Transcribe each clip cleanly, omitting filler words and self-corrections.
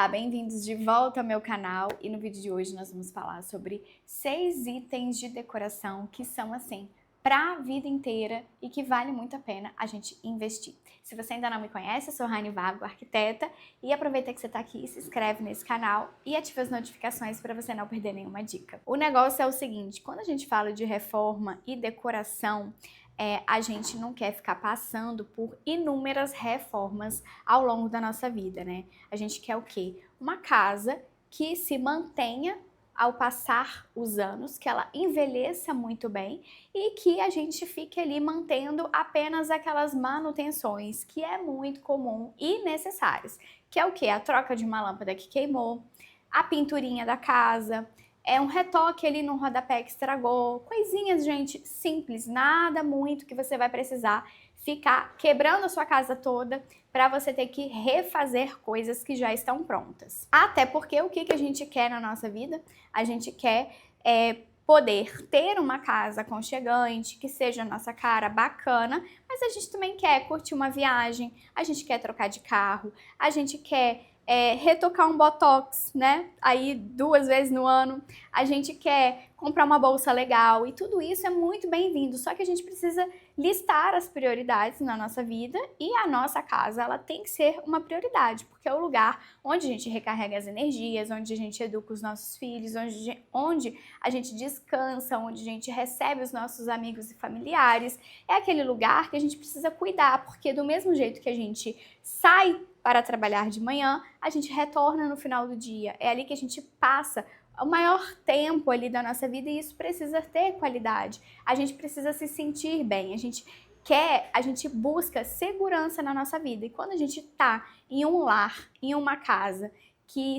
Olá, bem-vindos de volta ao meu canal e no vídeo de hoje nós vamos falar sobre 6 itens de decoração que são assim para a vida inteira e que vale muito a pena a gente investir. Se você ainda não me conhece, eu sou Rani Vago, arquiteta, e aproveita que você está aqui, se inscreve nesse canal e ativa as notificações para você não perder nenhuma dica. O negócio é o seguinte, quando a gente fala de reforma e decoração, a gente não quer ficar passando por inúmeras reformas ao longo da nossa vida, né? A gente quer o quê? Uma casa que se mantenha ao passar os anos, que ela envelheça muito bem e que a gente fique ali mantendo apenas aquelas manutenções que é muito comum e necessárias, que é o quê? A troca de uma lâmpada que queimou, a pinturinha da casa, um retoque ali no rodapé que estragou, coisinhas, gente, simples, nada muito que você vai precisar ficar quebrando a sua casa toda para você ter que refazer coisas que já estão prontas. Até porque o que a gente quer na nossa vida? A gente quer poder ter uma casa aconchegante, que seja a nossa cara bacana, mas a gente também quer curtir uma viagem, a gente quer trocar de carro, a gente quer retocar um botox, né? Aí 2 vezes no ano. A gente quer comprar uma bolsa legal e tudo isso é muito bem-vindo. Só que a gente precisa listar as prioridades na nossa vida e a nossa casa, ela tem que ser uma prioridade, porque é o lugar onde a gente recarrega as energias, onde a gente educa os nossos filhos, onde a gente descansa, onde a gente recebe os nossos amigos e familiares. É aquele lugar que a gente precisa cuidar, porque do mesmo jeito que a gente sai para trabalhar de manhã, a gente retorna no final do dia. É ali que a gente passa o maior tempo ali da nossa vida e isso precisa ter qualidade. A gente precisa se sentir bem, a gente busca segurança na nossa vida. E quando a gente tá em um lar, em uma casa que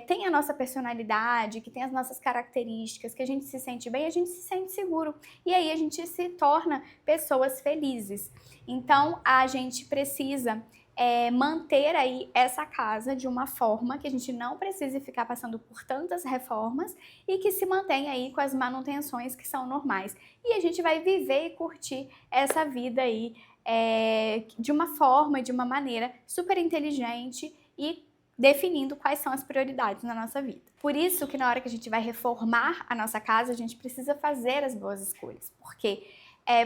tem a nossa personalidade, que tem as nossas características, que a gente se sente bem, a gente se sente seguro. E aí a gente se torna pessoas felizes. Então a gente precisa manter aí essa casa de uma forma que a gente não precise ficar passando por tantas reformas e que se mantenha aí com as manutenções que são normais. E a gente vai viver e curtir essa vida aí de uma forma, de uma maneira super inteligente e definindo quais são as prioridades na nossa vida. Por isso que na hora que a gente vai reformar a nossa casa, a gente precisa fazer as boas escolhas, porque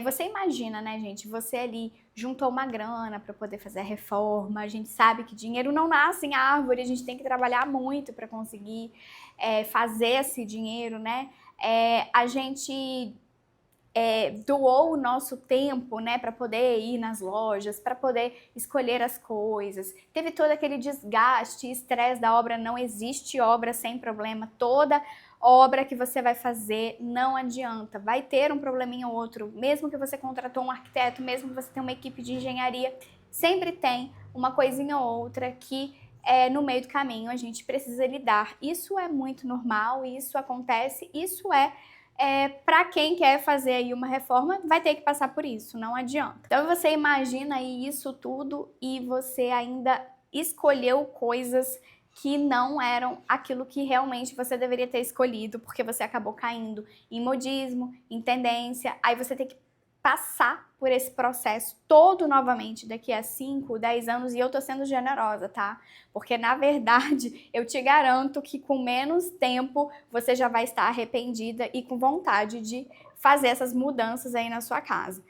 você imagina, né, gente, você ali juntou uma grana para poder fazer a reforma, a gente sabe que dinheiro não nasce em árvore, a gente tem que trabalhar muito para conseguir fazer esse dinheiro, né? A gente doou o nosso tempo, né, para poder ir nas lojas, para poder escolher as coisas. Teve todo aquele desgaste e estresse da obra, não existe obra sem problema, toda obra que você vai fazer não adianta, vai ter um probleminha ou outro, mesmo que você contratou um arquiteto, mesmo que você tenha uma equipe de engenharia, sempre tem uma coisinha ou outra que no meio do caminho a gente precisa lidar. Isso é muito normal, isso acontece, isso para quem quer fazer aí uma reforma, vai ter que passar por isso, não adianta. Então você imagina aí isso tudo e você ainda escolheu coisas que não eram aquilo que realmente você deveria ter escolhido, porque você acabou caindo em modismo, em tendência, aí você tem que passar por esse processo todo novamente daqui a 5, 10 anos, e eu tô sendo generosa, tá? Porque na verdade eu te garanto que com menos tempo você já vai estar arrependida e com vontade de fazer essas mudanças aí na sua casa.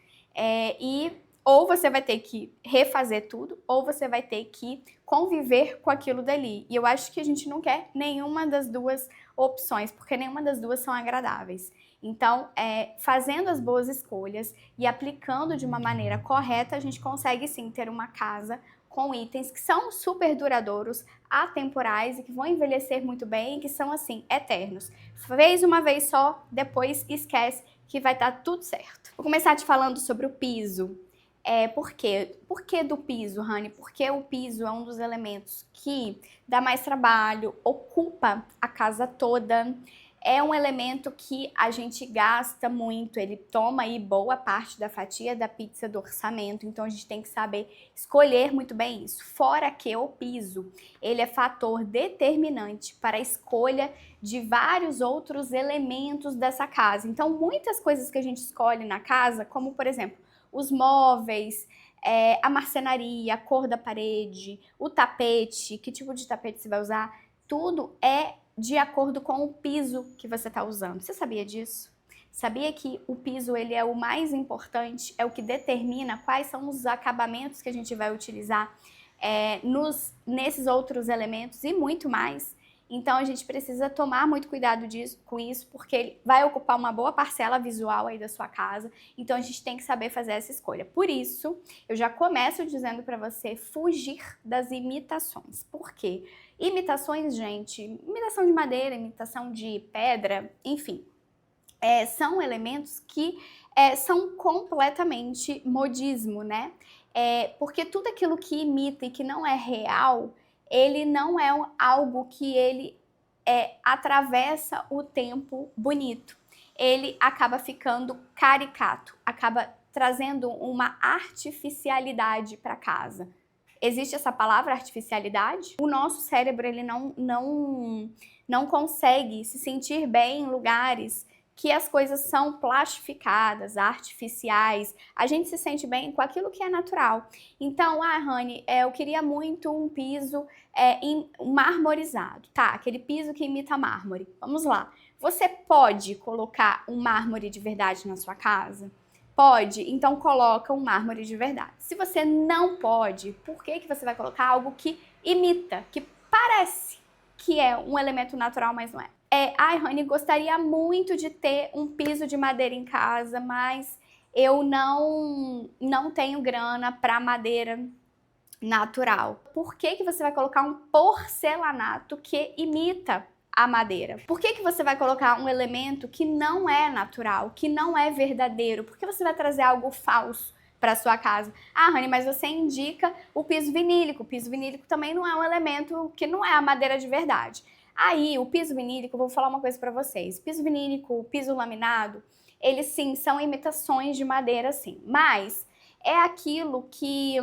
Ou você vai ter que refazer tudo, ou você vai ter que conviver com aquilo dali. E eu acho que a gente não quer nenhuma das duas opções, porque nenhuma das duas são agradáveis. Então, fazendo as boas escolhas e aplicando de uma maneira correta, a gente consegue sim ter uma casa com itens que são super duradouros, atemporais e que vão envelhecer muito bem e que são assim, eternos. Fez uma vez só, depois esquece que vai estar tudo certo. Vou começar te falando sobre o piso. Por quê? Por que do piso, Rani? Porque o piso é um dos elementos que dá mais trabalho, ocupa a casa toda. É um elemento que a gente gasta muito, ele toma aí boa parte da fatia da pizza do orçamento, então a gente tem que saber escolher muito bem isso. Fora que o piso, ele é fator determinante para a escolha de vários outros elementos dessa casa. Então muitas coisas que a gente escolhe na casa, como por exemplo, os móveis, a marcenaria, a cor da parede, o tapete, que tipo de tapete você vai usar, tudo é de acordo com o piso que você está usando. Você sabia disso? Sabia que o piso ele é o mais importante, é o que determina quais são os acabamentos que a gente vai utilizar nesses outros elementos e muito mais. Então a gente precisa tomar muito cuidado com isso, porque ele vai ocupar uma boa parcela visual aí da sua casa. Então a gente tem que saber fazer essa escolha. Por isso, eu já começo dizendo para você fugir das imitações. Por quê? Imitações, gente, imitação de madeira, imitação de pedra, enfim, são elementos que são completamente modismo, né? Porque tudo aquilo que imita e que não é real, ele não é algo que ele atravessa o tempo bonito. Ele acaba ficando caricato, acaba trazendo uma artificialidade para casa. Existe essa palavra artificialidade? O nosso cérebro ele não consegue se sentir bem em lugares que as coisas são plastificadas, artificiais. A gente se sente bem com aquilo que é natural. Então, Rani, eu queria muito um piso marmorizado. Tá, aquele piso que imita mármore. Vamos lá. Você pode colocar um mármore de verdade na sua casa? Pode? Então coloca um mármore de verdade. Se você não pode, por que você vai colocar algo que imita, que parece que é um elemento natural, mas não é? Rani, gostaria muito de ter um piso de madeira em casa, mas eu não tenho grana para madeira natural. Por que você vai colocar um porcelanato que imita a madeira? Por que você vai colocar um elemento que não é natural, que não é verdadeiro? Por que você vai trazer algo falso para sua casa? Rani, mas você indica o piso vinílico. O piso vinílico também não é um elemento que não é a madeira de verdade. Aí, o piso vinílico, vou falar uma coisa para vocês. Piso vinílico, piso laminado, eles sim são imitações de madeira, sim. Mas é aquilo que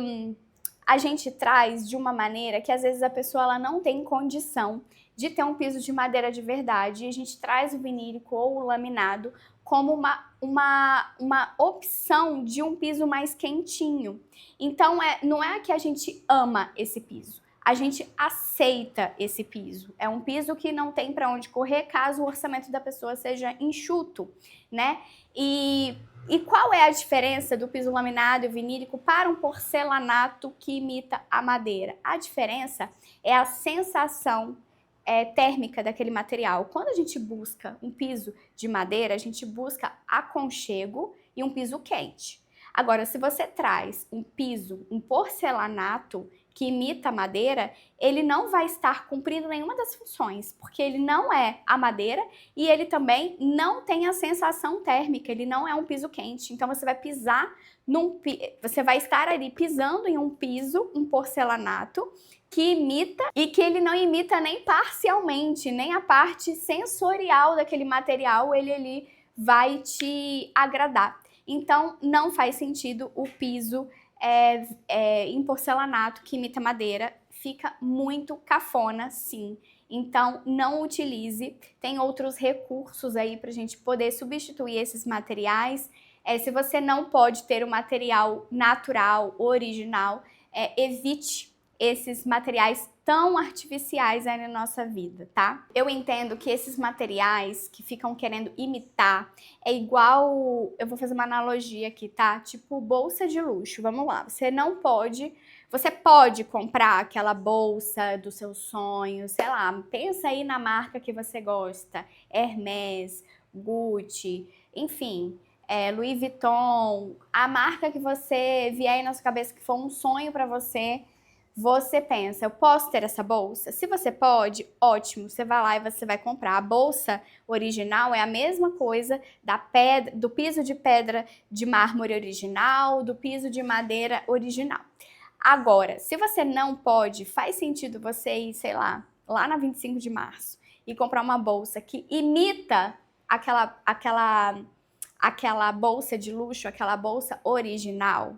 a gente traz de uma maneira que às vezes a pessoa ela não tem condição de ter um piso de madeira de verdade. E a gente traz o vinílico ou o laminado como uma opção de um piso mais quentinho. Então, não é que a gente ama esse piso. A gente aceita esse piso. É um piso que não tem para onde correr caso o orçamento da pessoa seja enxuto, né? E qual é a diferença do piso laminado e vinílico para um porcelanato que imita a madeira? A diferença é a sensação térmica daquele material. Quando a gente busca um piso de madeira, a gente busca aconchego e um piso quente. Agora, se você traz um piso, um porcelanato que imita a madeira, ele não vai estar cumprindo nenhuma das funções, porque ele não é a madeira e ele também não tem a sensação térmica, ele não é um piso quente. Então você vai pisar você vai estar ali pisando em um piso, um porcelanato que imita e que ele não imita nem parcialmente, nem a parte sensorial daquele material, ele ali vai te agradar. Então não faz sentido o piso em porcelanato que imita madeira, fica muito cafona, sim. Então não utilize, tem outros recursos aí pra gente poder substituir esses materiais. Se você não pode ter o material natural, original, evite esses materiais tão artificiais aí na nossa vida, tá? Eu entendo que esses materiais que ficam querendo imitar é igual, eu vou fazer uma analogia aqui, tá? Tipo bolsa de luxo, vamos lá. Você pode comprar aquela bolsa dos seus sonhos, sei lá, pensa aí na marca que você gosta, Hermès, Gucci, enfim, Louis Vuitton, a marca que você vier aí na sua cabeça que for um sonho pra você. Você pensa, eu posso ter essa bolsa? Se você pode, ótimo, você vai lá e você vai comprar. A bolsa original é a mesma coisa do piso de pedra de mármore original, do piso de madeira original. Agora, se você não pode, faz sentido você ir, sei lá na 25 de março e comprar uma bolsa que imita aquela bolsa de luxo, aquela bolsa original.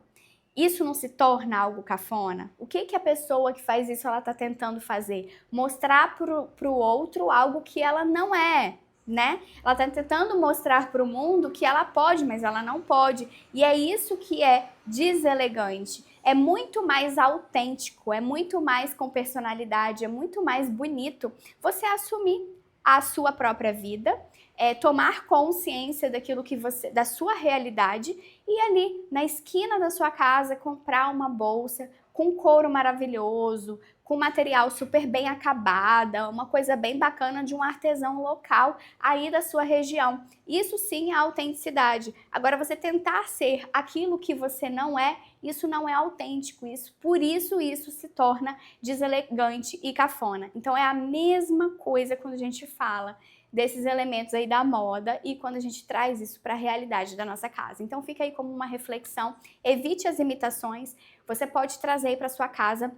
Isso não se torna algo cafona? O que a pessoa que faz isso ela tá tentando fazer? Mostrar pro outro algo que ela não é, né? Ela tá tentando mostrar pro mundo que ela pode, mas ela não pode. E é isso que é deselegante. é muito mais autêntico, é muito mais com personalidade, é muito mais bonito você assumir a sua própria vida, tomar consciência daquilo que você, da sua realidade e ali na esquina da sua casa comprar uma bolsa com couro maravilhoso, com material super bem acabada, uma coisa bem bacana de um artesão local aí da sua região. Isso sim é autenticidade. Agora, você tentar ser aquilo que você não é, isso não é autêntico. Por isso se torna deselegante e cafona. Então é a mesma coisa quando a gente fala desses elementos aí da moda e quando a gente traz isso para a realidade da nossa casa. Então fica aí como uma reflexão, evite as imitações. Você pode trazer para sua casa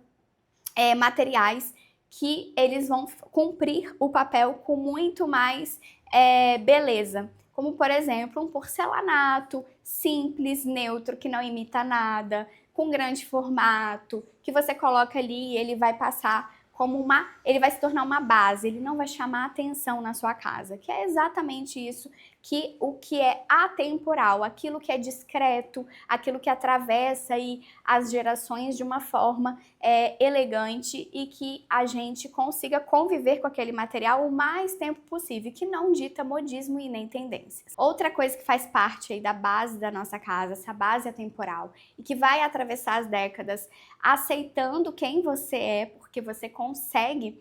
materiais que eles vão cumprir o papel com muito mais beleza. Como, por exemplo, um porcelanato simples, neutro, que não imita nada, com grande formato, que você coloca ali e ele vai passar como ele vai se tornar uma base, ele não vai chamar atenção na sua casa, que é exatamente isso, que o que é atemporal, aquilo que é discreto, aquilo que atravessa aí as gerações de uma forma elegante e que a gente consiga conviver com aquele material o mais tempo possível, que não dita modismo e nem tendências. Outra coisa que faz parte aí da base da nossa casa, essa base atemporal, e que vai atravessar as décadas aceitando quem você é, porque você consegue.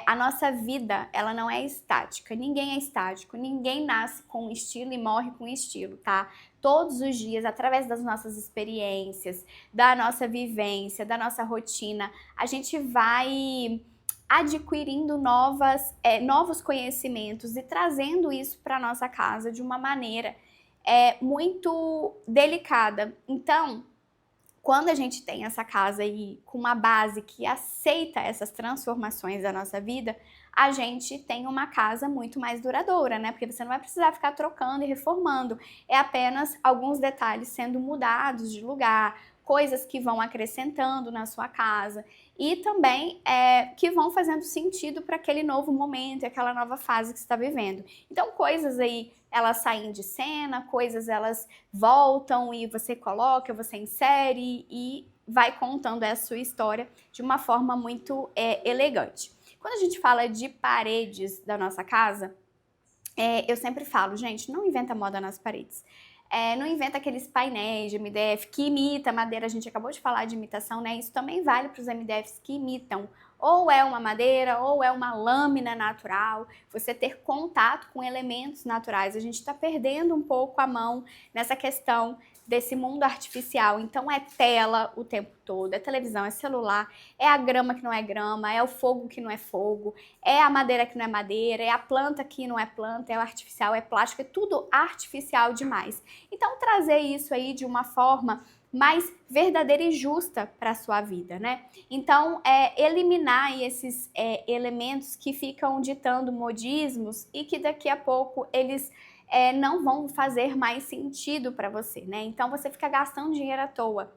A nossa vida, ela não é estática, ninguém é estático, ninguém nasce com estilo e morre com estilo, tá? Todos os dias, através das nossas experiências, da nossa vivência, da nossa rotina, a gente vai adquirindo novos conhecimentos e trazendo isso para nossa casa de uma maneira muito delicada. Então, quando a gente tem essa casa aí com uma base que aceita essas transformações da nossa vida, a gente tem uma casa muito mais duradoura, né? Porque você não vai precisar ficar trocando e reformando. É apenas alguns detalhes sendo mudados de lugar, coisas que vão acrescentando na sua casa e também que vão fazendo sentido para aquele novo momento, aquela nova fase que você está vivendo. Então, coisas aí, elas saem de cena, coisas elas voltam e você coloca, você insere e vai contando a sua história de uma forma muito elegante. Quando a gente fala de paredes da nossa casa, eu sempre falo, gente, não inventa moda nas paredes. Não inventa aqueles painéis de MDF que imita madeira, a gente acabou de falar de imitação, né? Isso também vale para os MDFs que imitam. Ou é uma madeira, ou é uma lâmina natural, você ter contato com elementos naturais. A gente está perdendo um pouco a mão nessa questão desse mundo artificial. Então é tela o tempo todo, é televisão, é celular, é a grama que não é grama, é o fogo que não é fogo, é a madeira que não é madeira, é a planta que não é planta, é o artificial, é plástico, é tudo artificial demais. Então trazer isso aí de uma forma mais verdadeira e justa para a sua vida, né? Então, eliminar aí esses elementos que ficam ditando modismos e que daqui a pouco eles não vão fazer mais sentido para você, né? Então, você fica gastando dinheiro à toa.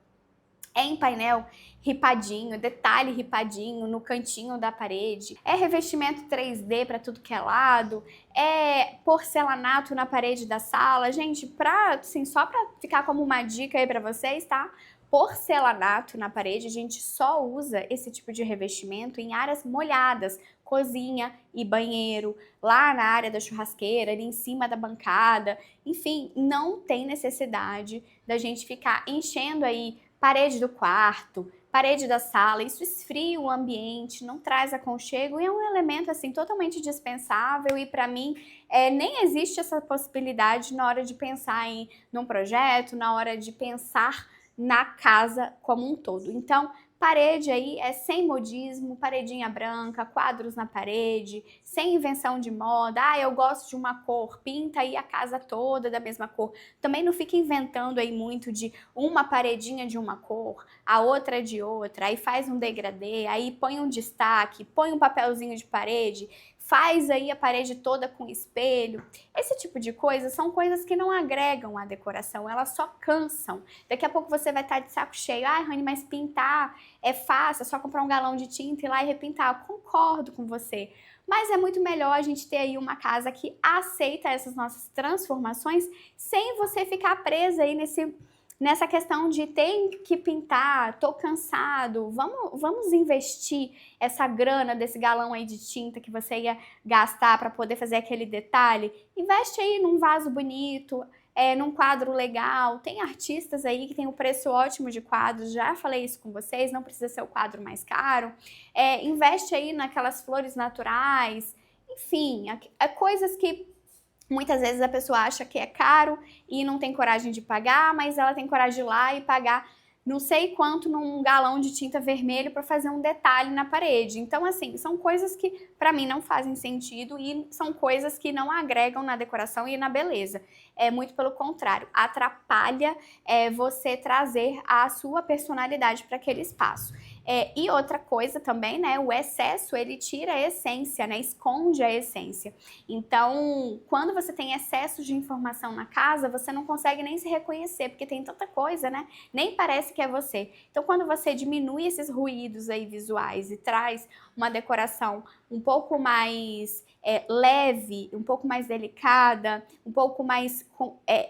Em painel ripadinho, detalhe ripadinho no cantinho da parede, revestimento 3D para tudo que é lado, porcelanato na parede da sala. Gente, assim, só para ficar como uma dica aí para vocês, tá? Porcelanato na parede, a gente só usa esse tipo de revestimento em áreas molhadas, cozinha e banheiro, lá na área da churrasqueira, ali em cima da bancada. Enfim, não tem necessidade da gente ficar enchendo aí parede do quarto, parede da sala. Isso esfria o ambiente, não traz aconchego e é um elemento assim totalmente dispensável e para mim nem existe essa possibilidade na hora de pensar num projeto, na hora de pensar na casa como um todo. Então, parede aí sem modismo, paredinha branca, quadros na parede, sem invenção de moda. Eu gosto de uma cor, pinta aí a casa toda da mesma cor. Também não fica inventando aí muito de uma paredinha de uma cor, a outra de outra, aí faz um degradê, aí põe um destaque, põe um papelzinho de parede, faz aí a parede toda com espelho. Esse tipo de coisa são coisas que não agregam à decoração, elas só cansam. Daqui a pouco você vai estar de saco cheio. Rani, mas pintar é fácil, é só comprar um galão de tinta e ir lá e repintar. Eu concordo com você. Mas é muito melhor a gente ter aí uma casa que aceita essas nossas transformações sem você ficar presa aí nessa questão de tem que pintar, tô cansado, vamos investir essa grana desse galão aí de tinta que você ia gastar para poder fazer aquele detalhe? Investe aí num vaso bonito, num quadro legal. Tem artistas aí que tem um preço ótimo de quadros, já falei isso com vocês, não precisa ser o quadro mais caro. Investe aí naquelas flores naturais, enfim, coisas que muitas vezes a pessoa acha que é caro e não tem coragem de pagar, mas ela tem coragem de ir lá e pagar não sei quanto num galão de tinta vermelho para fazer um detalhe na parede. Então, assim, são coisas que para mim não fazem sentido e são coisas que não agregam na decoração e na beleza. Muito pelo contrário, atrapalha você trazer a sua personalidade para aquele espaço. E outra coisa também, né, o excesso, ele tira a essência, né, esconde a essência. Então, quando você tem excesso de informação na casa, você não consegue nem se reconhecer, porque tem tanta coisa, né, nem parece que é você. Então, quando você diminui esses ruídos aí visuais e traz uma decoração um pouco mais leve, um pouco mais delicada, um pouco mais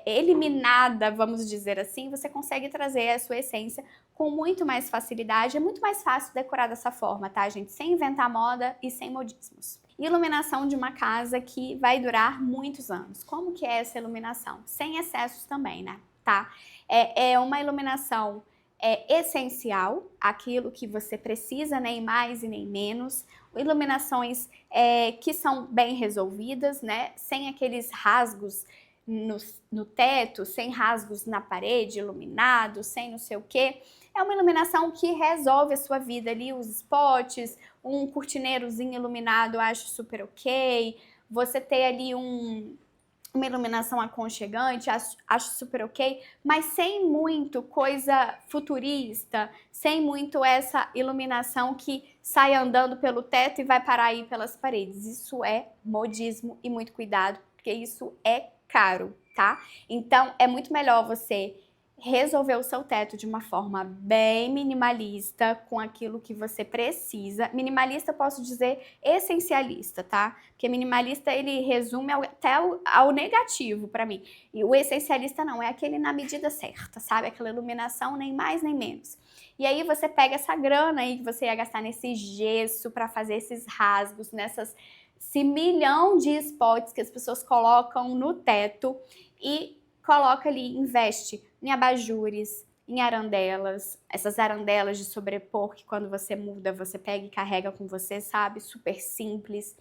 eliminada, vamos dizer assim, você consegue trazer a sua essência com muito mais facilidade. É muito mais fácil decorar dessa forma, tá, gente? Sem inventar moda e sem modismos. Iluminação de uma casa que vai durar muitos anos. Como que é essa iluminação? Sem excessos também, né? Tá? É uma iluminação essencial, aquilo que você precisa, nem mais e nem menos. Iluminações que são bem resolvidas, né? Sem aqueles rasgos no teto, sem rasgos na parede, iluminado, sem não sei o quê. É uma iluminação que resolve a sua vida ali, os spots, um cortineirozinho iluminado, eu acho super ok. Você ter ali uma iluminação aconchegante, acho super ok, mas sem muito coisa futurista, sem muito essa iluminação que sai andando pelo teto e vai parar aí pelas paredes. Isso é modismo e muito cuidado, porque isso é caro, tá? Então, é muito melhor você resolver o seu teto de uma forma bem minimalista, com aquilo que você precisa. Minimalista, eu posso dizer essencialista, tá? Porque minimalista, ele resume até ao negativo para mim. E o essencialista não, é aquele na medida certa, sabe? Aquela iluminação, nem mais nem menos. E aí você pega essa grana aí que você ia gastar nesse gesso para fazer esses rasgos, esse milhão de spots que as pessoas colocam no teto e coloca ali, investe em abajures, em arandelas, essas arandelas de sobrepor que quando você muda, você pega e carrega com você, sabe? Super simples.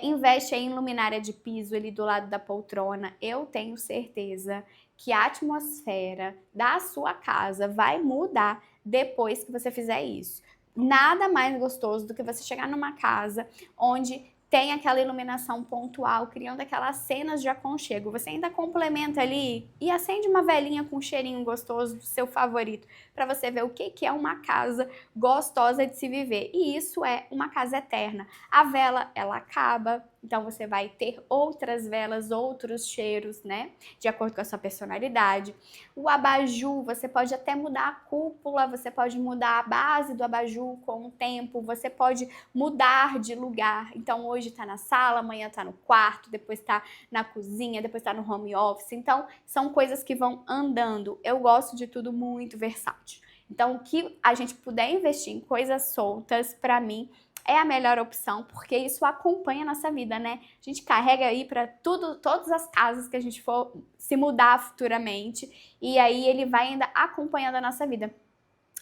Investe em luminária de piso ali do lado da poltrona. Eu tenho certeza que a atmosfera da sua casa vai mudar depois que você fizer isso. Nada mais gostoso do que você chegar numa casa onde tem aquela iluminação pontual, criando aquelas cenas de aconchego. Você ainda complementa ali e acende uma velinha com um cheirinho gostoso do seu favorito, para você ver o que é uma casa gostosa de se viver. E isso é uma casa eterna. A vela, ela acaba, então você vai ter outras velas, outros cheiros, né? De acordo com a sua personalidade. O abajur, você pode até mudar a cúpula, você pode mudar a base do abajur com o tempo, você pode mudar de lugar. Então hoje tá na sala, amanhã tá no quarto, depois tá na cozinha, depois tá no home office. Então são coisas que vão andando. Eu gosto de tudo muito versátil. Então o que a gente puder investir em coisas soltas, para mim, é a melhor opção, porque isso acompanha a nossa vida, né? A gente carrega aí para todas as casas que a gente for se mudar futuramente, e aí ele vai ainda acompanhando a nossa vida.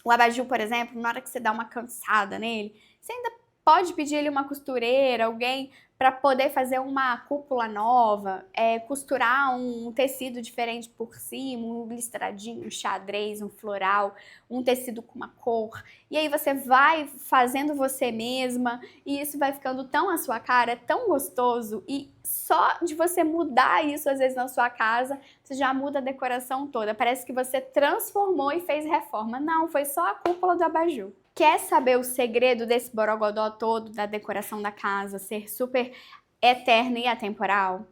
O abajur, por exemplo, na hora que você dá uma cansada nele, você ainda pode pedir ele uma costureira, alguém para poder fazer uma cúpula nova, costurar um tecido diferente por cima, um listradinho, um xadrez, um floral, um tecido com uma cor. E aí você vai fazendo você mesma e isso vai ficando tão à sua cara, tão gostoso. E só de você mudar isso às vezes na sua casa, você já muda a decoração toda. Parece que você transformou e fez reforma. Não, foi só a cúpula do abajur. Quer saber o segredo desse borogodó todo, da decoração da casa, ser super eterna e atemporal?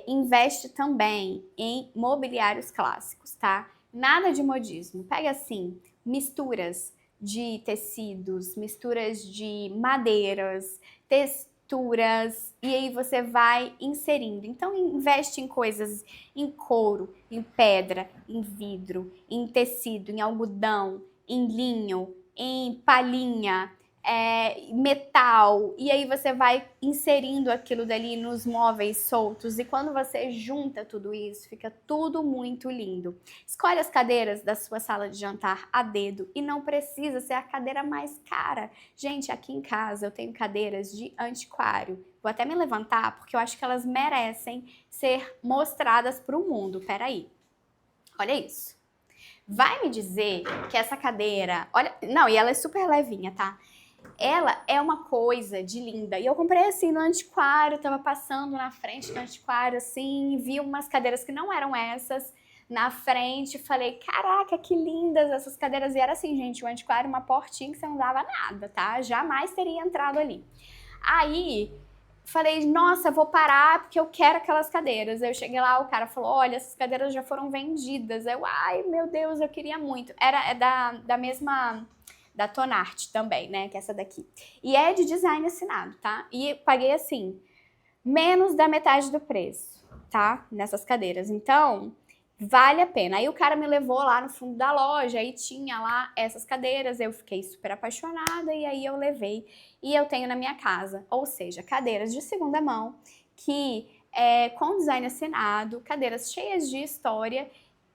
Investe também em mobiliários clássicos, tá? Nada de modismo. Pega assim, misturas de tecidos, misturas de madeiras, pinturas, e aí você vai inserindo. Então investe em coisas em couro, em pedra, em vidro, em tecido, em algodão, em linho, em palhinha, metal, e aí você vai inserindo aquilo dali nos móveis soltos, e quando você junta tudo isso, fica tudo muito lindo. Escolhe as cadeiras da sua sala de jantar a dedo, e não precisa ser a cadeira mais cara. Gente, aqui em casa eu tenho cadeiras de antiquário. Vou até me levantar porque eu acho que elas merecem ser mostradas para o mundo. Peraí, olha isso. Vai me dizer que essa cadeira, olha, não, e ela é super levinha, tá? Ela é uma coisa de linda. E eu comprei assim no antiquário, tava passando na frente do antiquário assim, vi umas cadeiras que não eram essas na frente, falei, caraca, que lindas essas cadeiras. E era assim, gente, o antiquário, uma portinha que você não dava nada, tá? Jamais teria entrado ali. Aí, falei, nossa, vou parar porque eu quero aquelas cadeiras. Aí eu cheguei lá, o cara falou, olha, essas cadeiras já foram vendidas. Eu, ai, meu Deus, eu queria muito. É da mesma... da Tonart também, né, que é essa daqui. E é de design assinado, tá? E paguei, assim, menos da metade do preço, tá? Nessas cadeiras. Então, vale a pena. Aí o cara me levou lá no fundo da loja, aí tinha lá essas cadeiras, eu fiquei super apaixonada e aí eu levei e eu tenho na minha casa. Ou seja, cadeiras de segunda mão, que com design assinado, cadeiras cheias de história,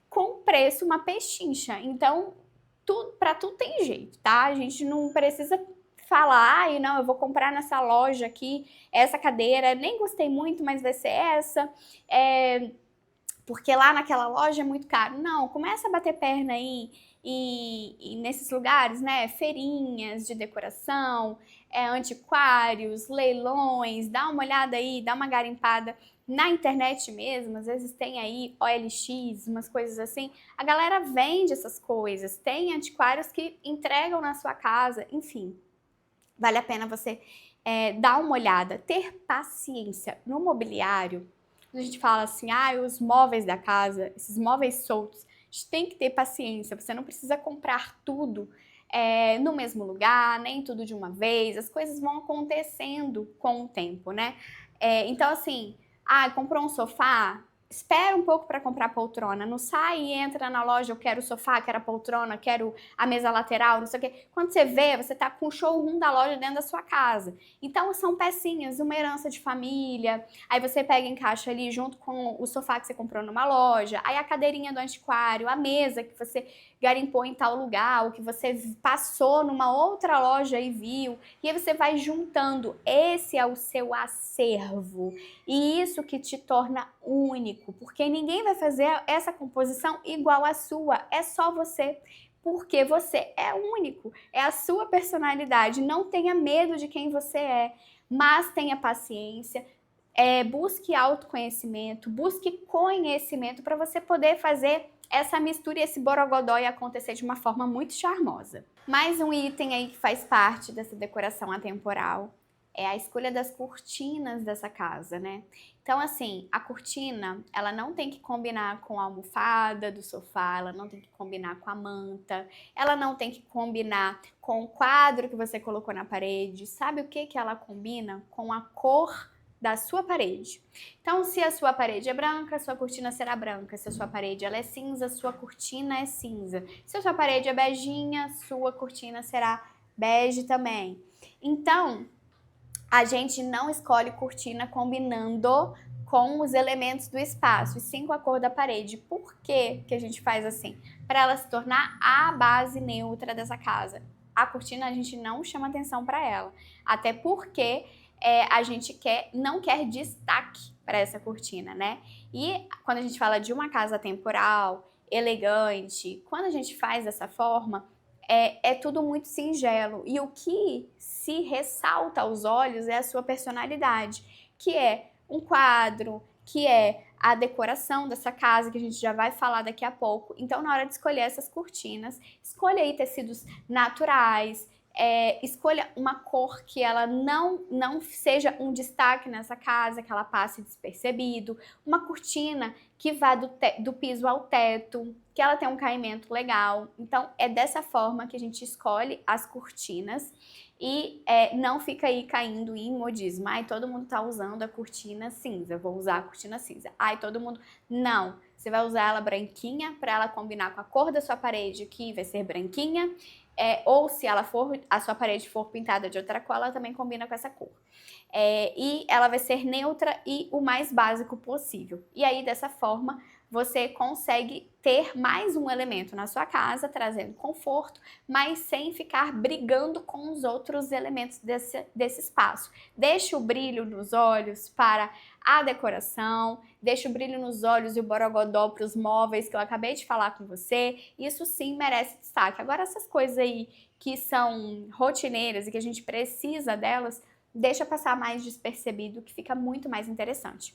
com preço uma pechincha. Então, para tudo tem jeito, tá? A gente não precisa falar, ai, não, eu vou comprar nessa loja aqui, essa cadeira, nem gostei muito, mas vai ser essa, porque lá naquela loja é muito caro. Não, começa a bater perna aí e nesses lugares, né, feirinhas de decoração, antiquários, leilões, dá uma olhada aí, dá uma garimpada na internet mesmo, às vezes tem aí OLX, umas coisas assim, a galera vende essas coisas, tem antiquários que entregam na sua casa, enfim, vale a pena você dar uma olhada, ter paciência no mobiliário. Quando a gente fala assim, os móveis da casa, esses móveis soltos, a gente tem que ter paciência, você não precisa comprar tudo no mesmo lugar, nem tudo de uma vez, as coisas vão acontecendo com o tempo, né? Então, assim, comprou um sofá? Espera um pouco para comprar a poltrona, não sai e entra na loja, eu quero o sofá, quero a poltrona, quero a mesa lateral, não sei o quê. Quando você vê, você tá com o showroom da loja dentro da sua casa. Então são pecinhas, uma herança de família, aí você pega e encaixa ali junto com o sofá que você comprou numa loja, aí a cadeirinha do antiquário, a mesa que você garimpou em tal lugar, ou que você passou numa outra loja e viu, e aí você vai juntando. Esse é o seu acervo, e isso que te torna único, porque ninguém vai fazer essa composição igual à sua, é só você. Porque você é único, é a sua personalidade. Não tenha medo de quem você é, mas tenha paciência, busque autoconhecimento, busque conhecimento para você poder fazer essa mistura e esse borogodó acontecer de uma forma muito charmosa. Mais um item aí que faz parte dessa decoração atemporal é a escolha das cortinas dessa casa, né? Então, assim, a cortina, ela não tem que combinar com a almofada do sofá, ela não tem que combinar com a manta, ela não tem que combinar com o quadro que você colocou na parede. Sabe o que que ela combina? Com a cor da sua parede. Então, se a sua parede é branca, a sua cortina será branca. Se a sua parede ela é cinza, a sua cortina é cinza. Se a sua parede é beijinha, sua cortina será bege também. Então, a gente não escolhe cortina combinando com os elementos do espaço, e sim com a cor da parede. Por que que a gente faz assim? Para ela se tornar a base neutra dessa casa. A cortina a gente não chama atenção para ela, até porque a gente não quer destaque para essa cortina, né? E quando a gente fala de uma casa temporal, elegante, quando a gente faz dessa forma, é tudo muito singelo. E o que se ressalta aos olhos é a sua personalidade, que é um quadro, que é a decoração dessa casa, que a gente já vai falar daqui a pouco. Então, na hora de escolher essas cortinas, escolha aí tecidos naturais, escolha uma cor que ela não seja um destaque nessa casa, que ela passe despercebido. Uma cortina que vá do piso ao teto, que ela tenha um caimento legal. Então, é dessa forma que a gente escolhe as cortinas e não fica aí caindo em modismo. Ai, todo mundo tá usando a cortina cinza, vou usar a cortina cinza. Ai, todo mundo... Não, você vai usar ela branquinha para ela combinar com a cor da sua parede, que vai ser branquinha. Ou se a sua parede for pintada de outra cor, ela também combina com essa cor. E ela vai ser neutra e o mais básico possível. E aí, dessa forma, você consegue ter mais um elemento na sua casa, trazendo conforto, mas sem ficar brigando com os outros elementos desse espaço. Deixa o brilho nos olhos para a decoração, deixa o brilho nos olhos e o borogodó para os móveis que eu acabei de falar com você. Isso sim merece destaque. Agora, essas coisas aí que são rotineiras e que a gente precisa delas, deixa passar mais despercebido, que fica muito mais interessante.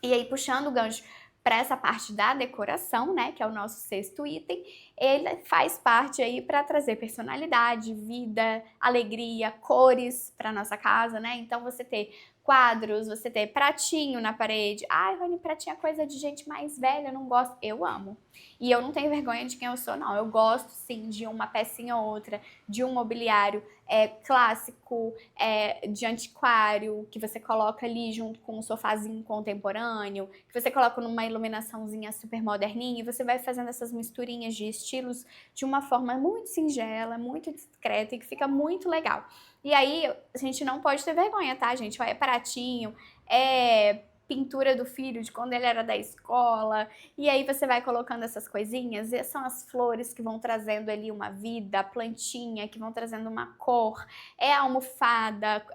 E aí, puxando o gancho para essa parte da decoração, né, que é o nosso sexto item, ele faz parte aí para trazer personalidade, vida, alegria, cores para nossa casa, né? Então você ter quadros, você ter pratinho na parede. Ai, Rony, pratinho é coisa de gente mais velha, eu não gosto. Eu amo. E eu não tenho vergonha de quem eu sou, não. Eu gosto, sim, de uma pecinha ou outra, de um mobiliário clássico, de antiquário, que você coloca ali junto com um sofazinho contemporâneo, que você coloca numa iluminaçãozinha super moderninha, e você vai fazendo essas misturinhas de estilos de uma forma muito singela, muito discreta e que fica muito legal. E aí, a gente não pode ter vergonha, tá, gente? É pratinho, pintura do filho de quando ele era da escola, e aí você vai colocando essas coisinhas, e são as flores que vão trazendo ali uma vida, a plantinha que vão trazendo uma cor, a almofada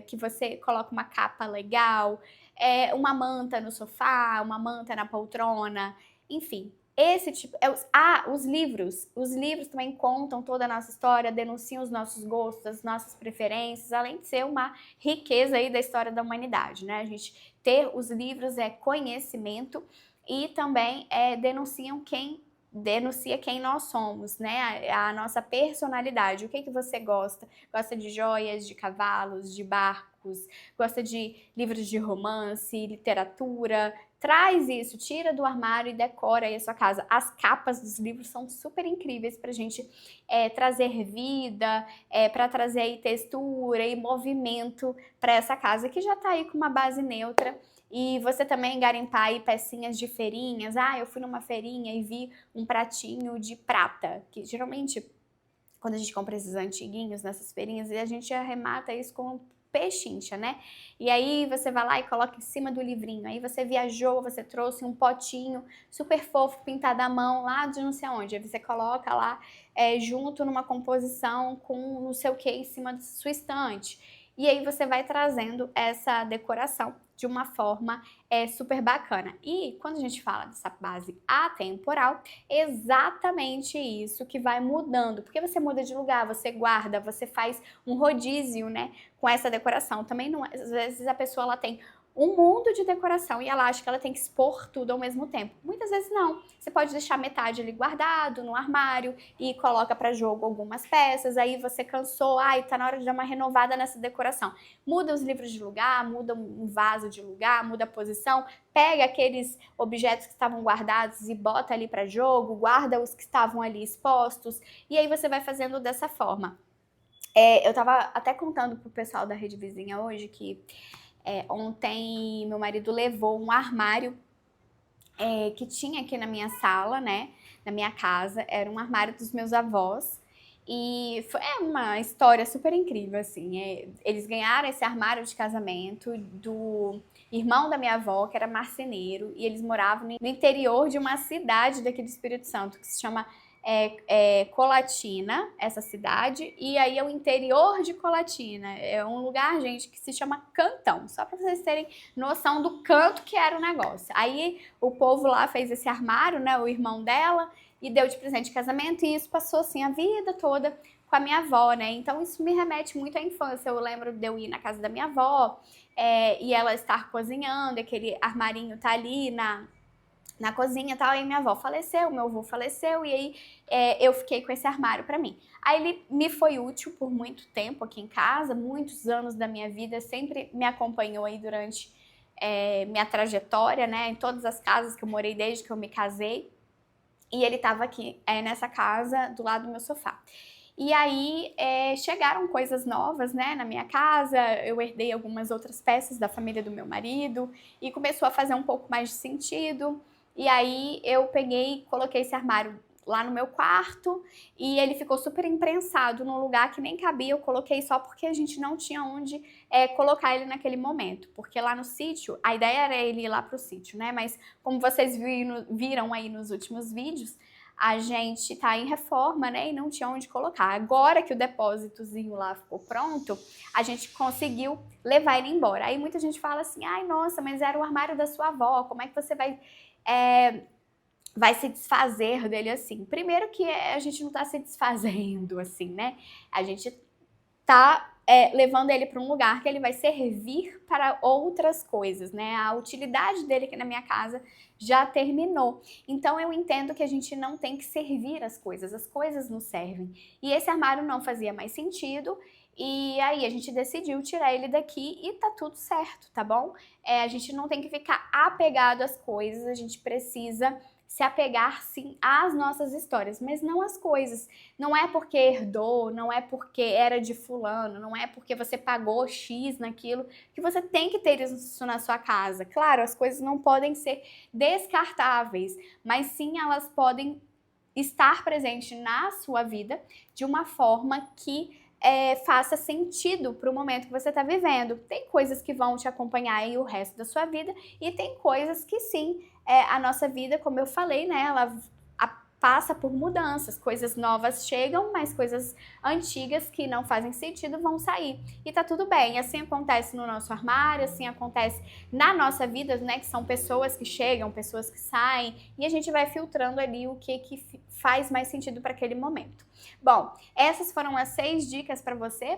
que você coloca uma capa legal, uma manta no sofá, uma manta na poltrona, enfim. Esse tipo... os livros. Os livros também contam toda a nossa história, denunciam os nossos gostos, as nossas preferências, além de ser uma riqueza aí da história da humanidade, né? A gente ter os livros conhecimento e também denuncia quem nós somos, né? A nossa personalidade. O que você gosta? Gosta de joias, de cavalos, de barcos? Gosta de livros de romance, literatura? Traz isso, tira do armário e decora aí a sua casa. As capas dos livros são super incríveis pra gente trazer vida, pra trazer aí textura e movimento pra essa casa que já tá aí com uma base neutra. E você também garimpar aí pecinhas de feirinhas. Ah, eu fui numa feirinha e vi um pratinho de prata, que geralmente, quando a gente compra esses antiguinhos nessas feirinhas, a gente arremata isso com pechincha, né? E aí você vai lá e coloca em cima do livrinho. Aí você viajou, você trouxe um potinho super fofo, pintado à mão, lá de não sei onde. Aí você coloca lá junto numa composição com não sei o que em cima da sua estante. E aí você vai trazendo essa decoração de uma forma super bacana. E quando a gente fala dessa base atemporal, exatamente isso que vai mudando, porque você muda de lugar, você guarda, você faz um rodízio, né, com essa decoração. Também não, às vezes a pessoa ela tem um mundo de decoração e ela acha que ela tem que expor tudo ao mesmo tempo. Muitas vezes não. Você pode deixar metade ali guardado no armário e coloca para jogo algumas peças, aí você cansou, ai, tá na hora de dar uma renovada nessa decoração. Muda os livros de lugar, muda um vaso de lugar, muda a posição, pega aqueles objetos que estavam guardados e bota ali para jogo, guarda os que estavam ali expostos, e aí você vai fazendo dessa forma. Eu tava até contando pro pessoal da Rede Vizinha hoje que ontem meu marido levou um armário que tinha aqui na minha sala, né, na minha casa, era um armário dos meus avós, e foi uma história super incrível, assim, eles ganharam esse armário de casamento do irmão da minha avó, que era marceneiro, e eles moravam no interior de uma cidade daqui do Espírito Santo, que se chama Colatina, essa cidade, e aí é o interior de Colatina, é um lugar, gente, que se chama Cantão, só para vocês terem noção do canto que era o negócio. Aí o povo lá fez esse armário, né, o irmão dela, e deu de presente de casamento, e isso passou assim a vida toda com a minha avó, né, então isso me remete muito à infância. Eu lembro de eu ir na casa da minha avó, e ela estar cozinhando, aquele armarinho tá ali na cozinha e tal, aí minha avó faleceu, meu avô faleceu, e aí eu fiquei com esse armário pra mim. Aí ele me foi útil por muito tempo aqui em casa, muitos anos da minha vida, sempre me acompanhou aí durante minha trajetória, né, em todas as casas que eu morei desde que eu me casei, e ele tava aqui nessa casa do lado do meu sofá. E aí chegaram coisas novas, né, na minha casa, eu herdei algumas outras peças da família do meu marido, e começou a fazer um pouco mais de sentido, e aí eu peguei, coloquei esse armário lá no meu quarto, e ele ficou super imprensado num lugar que nem cabia, eu coloquei só porque a gente não tinha onde colocar ele naquele momento, porque lá no sítio, a ideia era ele ir lá pro sítio, né, mas como vocês viram aí nos últimos vídeos, a gente tá em reforma, né, e não tinha onde colocar. Agora que o depósitozinho lá ficou pronto, a gente conseguiu levar ele embora. Aí muita gente fala assim, ai, nossa, mas era o armário da sua avó, como é que você vai se desfazer dele assim? Primeiro que a gente não tá se desfazendo assim, né? A gente tá levando ele para um lugar que ele vai servir para outras coisas, né? A utilidade dele aqui na minha casa já terminou. Então eu entendo que a gente não tem que servir as coisas nos servem. E esse armário não fazia mais sentido. E aí a gente decidiu tirar ele daqui e tá tudo certo, tá bom? A gente não tem que ficar apegado às coisas, a gente precisa se apegar sim às nossas histórias, mas não às coisas. Não é porque herdou, não é porque era de fulano, não é porque você pagou X naquilo que você tem que ter isso na sua casa. Claro, as coisas não podem ser descartáveis, mas sim elas podem estar presentes na sua vida de uma forma que faça sentido para o momento que você está vivendo. Tem coisas que vão te acompanhar aí o resto da sua vida e tem coisas que sim, a nossa vida, como eu falei, né, ela passa por mudanças, coisas novas chegam, mas coisas antigas que não fazem sentido vão sair. E tá tudo bem, assim acontece no nosso armário, assim acontece na nossa vida, né, que são pessoas que chegam, pessoas que saem, e a gente vai filtrando ali o que faz mais sentido para aquele momento. Bom, essas foram as 6 dicas para você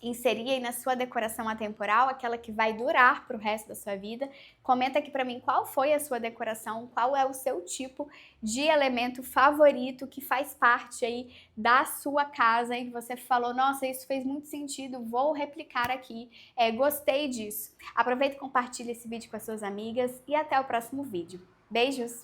inserir aí na sua decoração atemporal, aquela que vai durar para o resto da sua vida. Comenta aqui para mim qual foi a sua decoração, qual é o seu tipo de elemento favorito que faz parte aí da sua casa e que você falou, nossa, isso fez muito sentido, vou replicar aqui, gostei disso. Aproveita e compartilha esse vídeo com as suas amigas e até o próximo vídeo. Beijos!